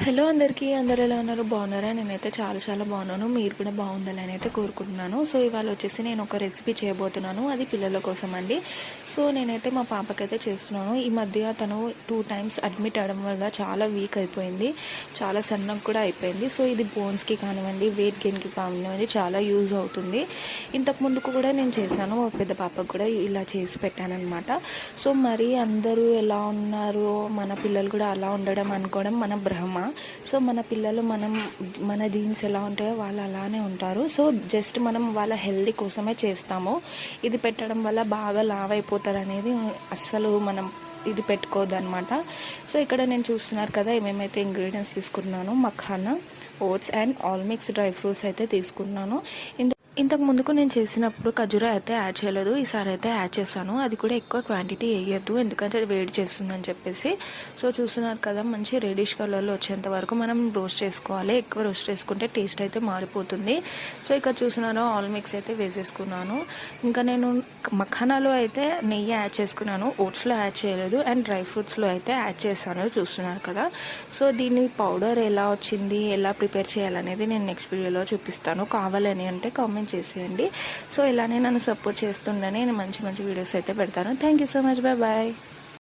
Hello అందరికీ, అందరూ ఎలా ఉన్నారు? బాగున్నారా? నేనైతే చాలా బాగున్నాను. మీరు కూడా బాగుండాలని అయితే కోరుకుంటున్నాను. సో ఇవాళ వచ్చేసి నేను ఒక రెసిపీ చేయబోతున్నాను. అది పిల్లల కోసం అండి. సో నేనైతే మా పాపకైతే చేస్తున్నాను. ఈ మధ్య తను 2 టైమ్స్ అడ్మిట్ అవ్వడం వల్ల చాలా వీక్ అయిపోయింది, చాలా సన్నగా కూడా అయిపోయింది. సో ఇది బోన్స్కి కానివ్వండి, వెయిట్ గెయిన్కి కానివ్వండి చాలా యూజ్ అవుతుంది. ఇంతకు ముందుకు కూడా నేను చేశాను, మా పెద్ద పాపకు కూడా ఇలా చేసి పెట్టానన్నమాట. సో మరి అందరూ ఎలా ఉన్నారు, మన పిల్లలు కూడా అలా ఉండడం అనుకోవడం మన భ్రమ. సో మన పిల్లలు మన జీన్స్ ఎలా ఉంటాయో వాళ్ళు అలానే ఉంటారు. సో జస్ట్ మనం వాళ్ళ హెల్తీ కోసమే చేస్తాము. ఇది పెట్టడం వల్ల బాగా లావ్ అయిపోతారు అనేది అస్సలు మనం ఇది పెట్టుకోవద్దనమాట. సో ఇక్కడ నేను చూస్తున్నారు కదా ఏమేమైతే ఇంగ్రీడియంట్స్ తీసుకున్నాను. Makhana, oats and all mix dry fruits అయితే తీసుకున్నాను. ఇంతకు ముందుకు నేను చేసినప్పుడు ఖర్జూరా అయితే యాడ్ చేయలేదు, ఈసారి అయితే యాడ్ చేశాను. అది కూడా ఎక్కువ క్వాంటిటీ వేయద్దు, ఎందుకంటే వేడి చేస్తుందని చెప్పేసి. సో చూస్తున్నారు కదా మంచి రెడిష్ కలర్లో వచ్చేంత వరకు మనం రోస్ట్ చేసుకోవాలి. ఎక్కువ రోస్ట్ చేసుకుంటే టేస్ట్ అయితే మారిపోతుంది. సో ఇక్కడ చూస్తున్నాను ఆల్ మిక్స్ అయితే వేసేసుకున్నాను. ఇంకా నేను మఖానాలో అయితే నెయ్యి యాడ్ చేసుకున్నాను, ఓట్స్లో యాడ్ చేయలేదు, అండ్ డ్రై ఫ్రూట్స్లో అయితే యాడ్ చేశాను. చూస్తున్నారు కదా. సో దీన్ని పౌడర్ ఎలా వచ్చింది, ఎలా ప్రిపేర్ చేయాలనేది నేను నెక్స్ట్ వీడియోలో చూపిస్తాను. కావాలని అంటే కామెంట్ చేసేయండి. సో ఇలానే నన్ను సపోర్ట్ చేస్తుండని నేను మంచి వీడియోస్ అయితే పెడతాను. Thank you so much. Bye.